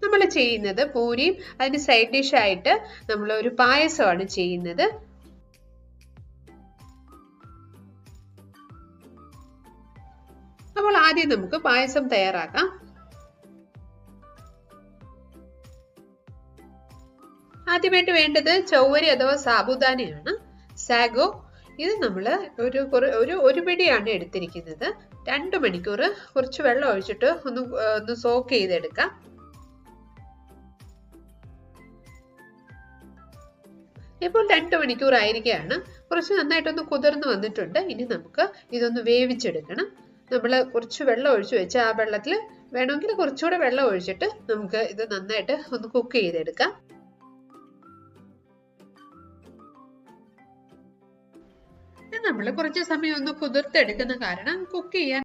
നമ്മൾ ചെയ്യുന്നത് പൂരിയും അതിന് സൈഡ് ഡിഷ് ആയിട്ട് നമ്മൾ ഒരു പായസമാണ് ചെയ്യുന്നത്. അപ്പോൾ ആദ്യം നമുക്ക് പായസം തയ്യാറാക്കാം. ആദ്യമായിട്ട് വേണ്ടത് ചൗവരി അഥവാ സാബുദാനയാണ്, സാഗോ. ഇത് നമ്മൾ ഒരു പിടിയാണ് എടുത്തിരിക്കുന്നത്. 2 മണിക്കൂർ കുറച്ച് വെള്ളം ഒഴിച്ചിട്ട് ഒന്ന് സോക്ക് ചെയ്തെടുക്കാം. ഇപ്പോൾ 2 മണിക്കൂർ ആയിരിക്കുകയാണ്. കുറച്ച് നന്നായിട്ടൊന്ന് കുതിർന്ന് വന്നിട്ടുണ്ട്. ഇനി നമുക്ക് ഇതൊന്ന് വേവിച്ചെടുക്കണം. നമ്മൾ കുറച്ച് വെള്ളം ഒഴിച്ചു വെച്ച് ആ വെള്ളത്തിൽ വേണമെങ്കിൽ കുറച്ചുകൂടെ വെള്ളം ഒഴിച്ചിട്ട് നമുക്ക് ഇത് നന്നായിട്ട് ഒന്ന് കുക്ക് ചെയ്തെടുക്കാം. നമ്മൾ കുറച്ച് സമയം ഒന്ന് കുതിർത്തെടുക്കുന്ന കാരണം കുക്ക് ചെയ്യാൻ